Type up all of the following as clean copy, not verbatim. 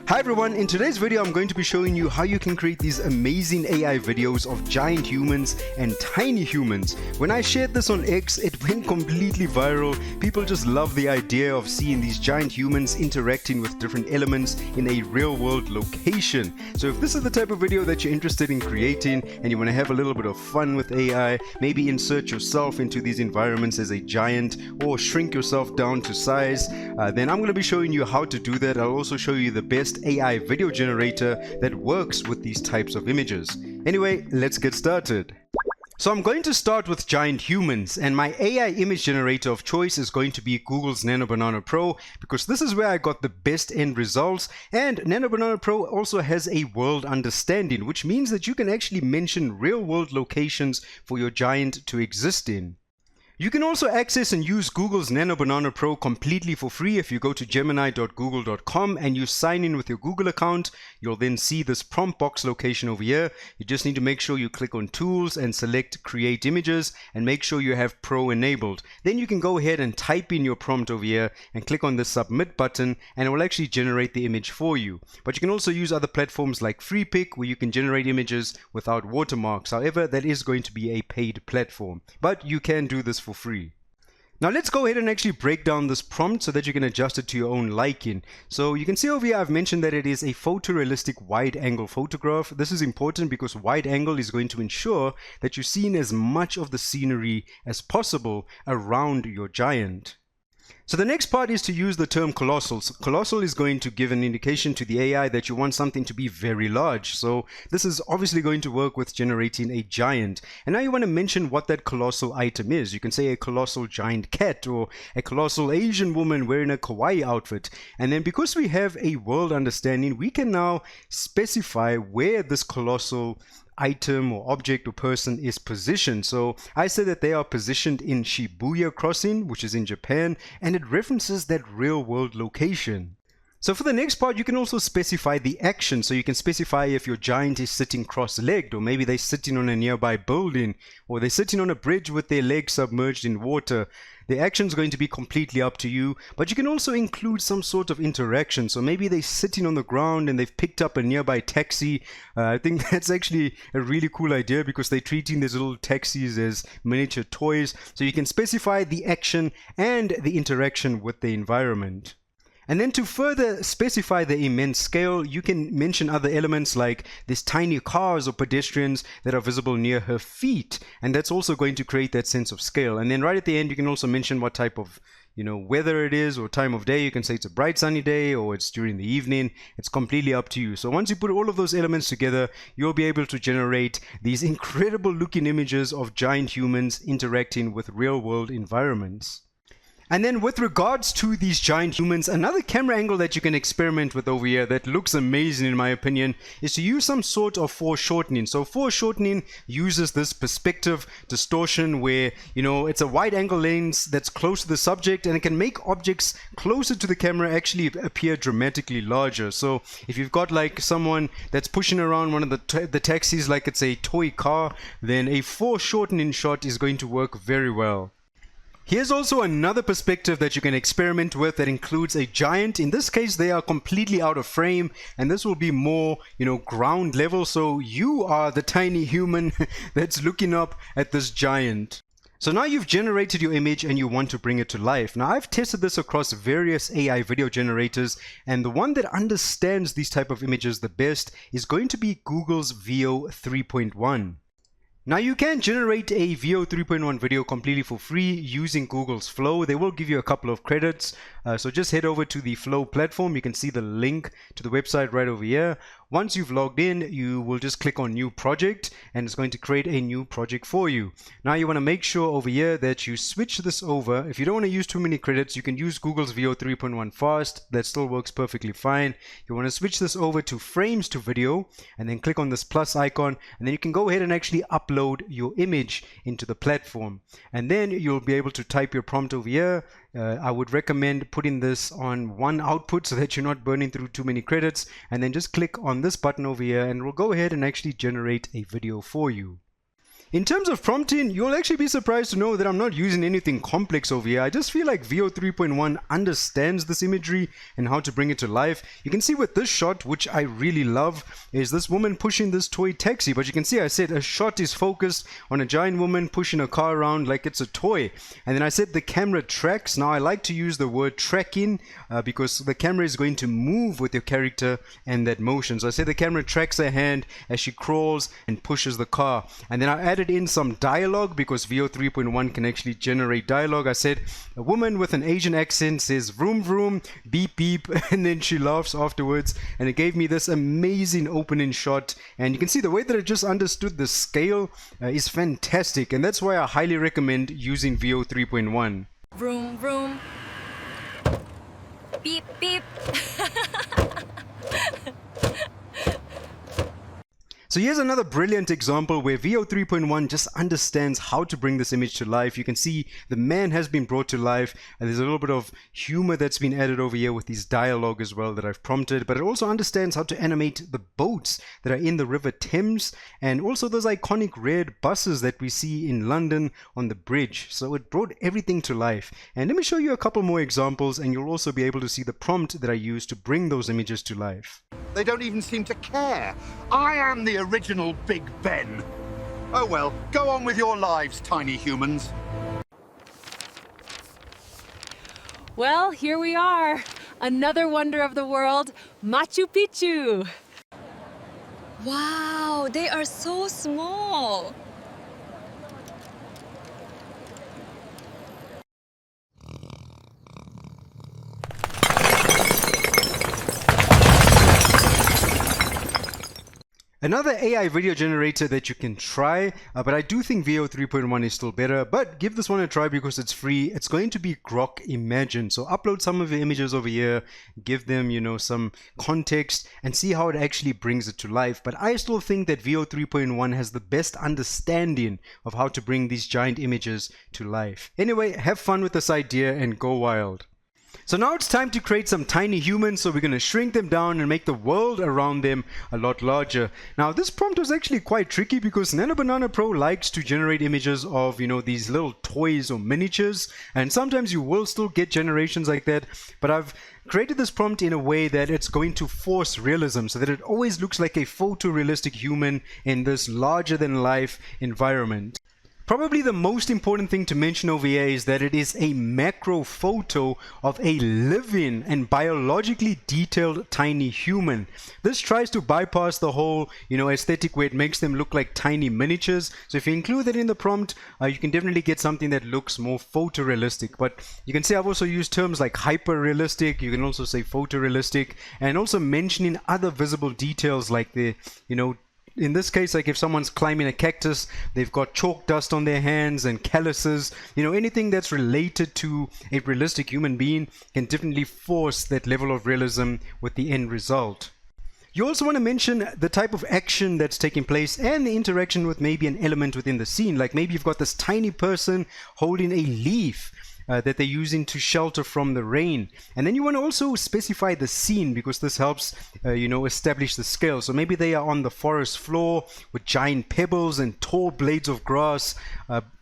Hi everyone, in today's video I'm going to be showing you how you can create these amazing AI videos of giant humans and tiny humans. When I shared this on X, it went completely viral. People just love the idea of seeing these giant humans interacting with different elements in a real world location. So if this is the type of video that you're interested in creating and you want to have a little bit of fun with AI, maybe insert yourself into these environments as a giant or shrink yourself down to size, then I'm going to be showing you how to do that. I'll also show you the best AI video generator that works with these types of images. Anyway, let's get started. So I'm going to start with giant humans, and my AI image generator of choice is going to be Google's Nano Banana Pro, because this is where I got the best end results. And Nano Banana Pro also has a world understanding, which means that you can actually mention real world locations for your giant to exist in. You can also access and use Google's Nano Banana Pro completely for free if you go to gemini.google.com and you sign in with your Google account. You'll then see this prompt box location over here. You just need to make sure you click on Tools and select Create Images and make sure you have Pro enabled. Then you can go ahead and type in your prompt over here and click on the Submit button, and it will actually generate the image for you. But you can also use other platforms like FreePic, where you can generate images without watermarks. However, that is going to be a paid platform, but you can do this for free. Now let's go ahead and actually break down this prompt so that you can adjust it to your own liking. So you can see over here I've mentioned that it is a photorealistic wide angle photograph. This is important because wide angle is going to ensure that you're seeing as much of the scenery as possible around your giant. So the next part is to use the term colossal. So colossal is going to give an indication to the AI that you want something to be very large. So this is obviously going to work with generating a giant. And now you want to mention what that colossal item is. You can say a colossal giant cat or a colossal Asian woman wearing a kawaii outfit. And then because we have a world understanding, we can now specify where this colossal item or object or person is positioned. So I said that they are positioned in Shibuya Crossing, which is in Japan, and it references that real world location. So for the next part, you can also specify the action. So you can specify if your giant is sitting cross-legged, or maybe they're sitting on a nearby building, or they're sitting on a bridge with their legs submerged in water. The action is going to be completely up to you, but you can also include some sort of interaction. So maybe they're sitting on the ground and they've picked up a nearby taxi. I think that's actually a really cool idea because they're treating these little taxis as miniature toys. So you can specify the action and the interaction with the environment. And then to further specify the immense scale, you can mention other elements like these tiny cars or pedestrians that are visible near her feet. And that's also going to create that sense of scale. And then right at the end, you can also mention what type of weather it is or time of day. You can say it's a bright sunny day or it's during the evening. It's completely up to you. So once you put all of those elements together, you'll be able to generate these incredible looking images of giant humans interacting with real world environments. And then with regards to these giant humans, another camera angle that you can experiment with over here that looks amazing in my opinion is to use some sort of foreshortening. So foreshortening uses this perspective distortion where, it's a wide angle lens that's close to the subject, and it can make objects closer to the camera actually appear dramatically larger. So if you've got like someone that's pushing around one of the taxis like it's a toy car, then a foreshortening shot is going to work very well. Here's also another perspective that you can experiment with that includes a giant. In this case, they are completely out of frame, and this will be more, ground level. So you are the tiny human that's looking up at this giant. So now you've generated your image and you want to bring it to life. Now I've tested this across various AI video generators, and the one that understands these type of images the best is going to be Google's Veo 3.1. Now you can generate a Veo 3.1 video completely for free using Google's Flow. They will give you a couple of credits. So just head over to the Flow platform. You can see the link to the website right over here. Once you've logged in, you will just click on New Project, and it's going to create a new project for you. Now you want to make sure over here that you switch this over. If you don't want to use too many credits, you can use Google's Veo 3.1 Fast. That still works perfectly fine. You want to switch this over to Frames to Video, and then click on this plus icon, and then you can go ahead and actually upload your image into the platform. And then you'll be able to type your prompt over here. I would recommend putting this on one output so that you're not burning through too many credits, and then just click on this button over here and we'll go ahead and actually generate a video for you. In terms of prompting, you'll actually be surprised to know that I'm not using anything complex over here. I just feel like Veo 3.1 understands this imagery and how to bring it to life. You can see with this shot, which I really love, is this woman pushing this toy taxi. But you can see I said a shot is focused on a giant woman pushing a car around like it's a toy. And then I said the camera tracks. Now I like to use the word tracking because the camera is going to move with your character and that motion. So I said the camera tracks her hand as she crawls and pushes the car. And then I added in some dialogue because Veo 3.1 can actually generate dialogue. I said a woman with an Asian accent says vroom vroom, beep beep, and then she laughs afterwards, and it gave me this amazing opening shot. And you can see the way that it just understood the scale is fantastic, and that's why I highly recommend using Veo 3.1. Vroom vroom, beep beep. So here's another brilliant example where Veo 3.1 just understands how to bring this image to life. You can see the man has been brought to life, and there's a little bit of humor that's been added over here with these dialogue as well that I've prompted, but it also understands how to animate the boats that are in the River Thames and also those iconic red buses that we see in London on the bridge. So it brought everything to life. And let me show you a couple more examples, and you'll also be able to see the prompt that I used to bring those images to life. They don't even seem to care. I am the original Big Ben. Oh well, go on with your lives, tiny humans. Well, here we are. Another wonder of the world, Machu Picchu. Wow, they are so small. Another AI video generator that you can try, but I do think Veo 3.1 is still better, but give this one a try because it's free. It's going to be Grok Imagine. So upload some of your images over here, give them, some context and see how it actually brings it to life. But I still think that Veo 3.1 has the best understanding of how to bring these giant images to life. Anyway, have fun with this idea and go wild. So now it's time to create some tiny humans, so we're going to shrink them down and make the world around them a lot larger. Now this prompt was actually quite tricky because Nano Banana Pro likes to generate images of, these little toys or miniatures, and sometimes you will still get generations like that, but I've created this prompt in a way that it's going to force realism so that it always looks like a photorealistic human in this larger than life environment. Probably the most important thing to mention over here is that it is a macro photo of a living and biologically detailed tiny human. This tries to bypass the whole, aesthetic where it makes them look like tiny miniatures. So if you include that in the prompt, you can definitely get something that looks more photorealistic. But you can see I've also used terms like hyper-realistic, you can also say photorealistic, and also mentioning other visible details like the, in this case, like if someone's climbing a cactus, they've got chalk dust on their hands and calluses. Anything that's related to a realistic human being can definitely force that level of realism with the end result. You also want to mention the type of action that's taking place and the interaction with maybe an element within the scene. Like maybe you've got this tiny person holding a leaf that they're using to shelter from the rain. And then you want to also specify the scene because this helps establish the scale. So maybe they are on the forest floor with giant pebbles and tall blades of grass.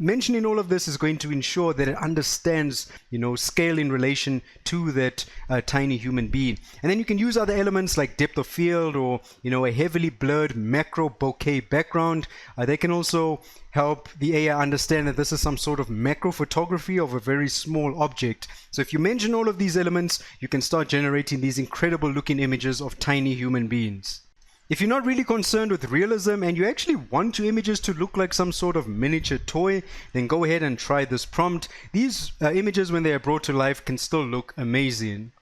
Mentioning all of this is going to ensure that it understands scale in relation to that tiny human being. And then you can use other elements like depth of field or a heavily blurred macro bokeh background. They can also help the AI understand that this is some sort of macro photography of a very small object. So if you mention all of these elements, you can start generating these incredible looking images of tiny human beings. If you're not really concerned with realism and you actually want your images to look like some sort of miniature toy, then go ahead and try this prompt. These images, when they are brought to life, can still look amazing.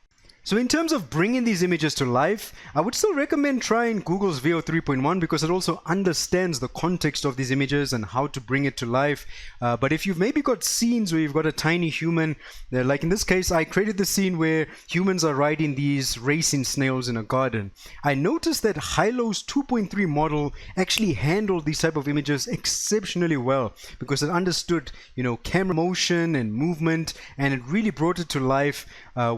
So in terms of bringing these images to life, I would still recommend trying Google's Veo 3.1 because it also understands the context of these images and how to bring it to life. But if you've maybe got scenes where you've got a tiny human, like in this case, I created the scene where humans are riding these racing snails in a garden. I noticed that Hailuo's 2.3 model actually handled these type of images exceptionally well because it understood, camera motion and movement, and it really brought it to life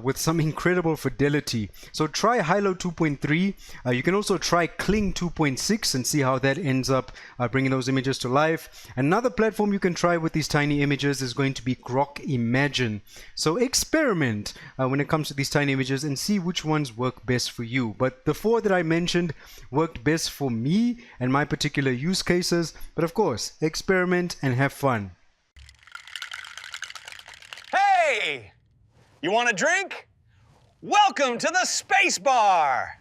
with some incredible incredible fidelity. So try Hailuo 2.3. You can also try Kling 2.6 and see how that ends up bringing those images to life. Another platform you can try with these tiny images is going to be Grok Imagine. So experiment when it comes to these tiny images and see which ones work best for you. But the 4 that I mentioned worked best for me and my particular use cases. But of course, experiment and have fun. Hey! You want a drink? Welcome to the Space Bar!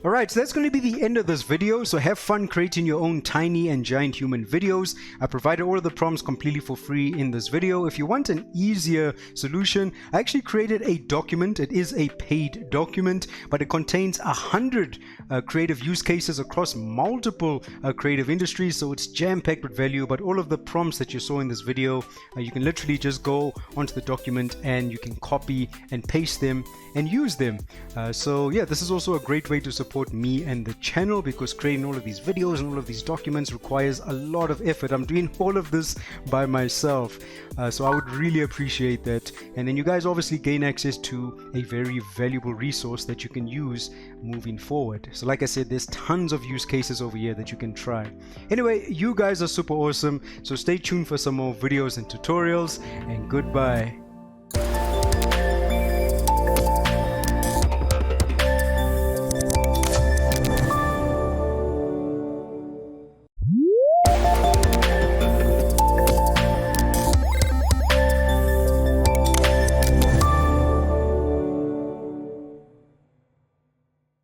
Alright, so that's going to be the end of this video, so have fun creating your own tiny and giant human videos. I provided all of the prompts completely for free in this video. If you want an easier solution, I actually created a document. It is a paid document, but it contains 100 creative use cases across multiple creative industries, so it's jam-packed with value. But all of the prompts that you saw in this video, you can literally just go onto the document and you can copy and paste them and use them. So yeah, this is also a great way to support me and the channel, because creating all of these videos and all of these documents requires a lot of effort. I'm doing all of this by myself, so I would really appreciate that. And then you guys obviously gain access to a very valuable resource that you can use moving forward. So like I said, there's tons of use cases over here that you can try. Anyway, you guys are super awesome, so stay tuned for some more videos and tutorials, and goodbye.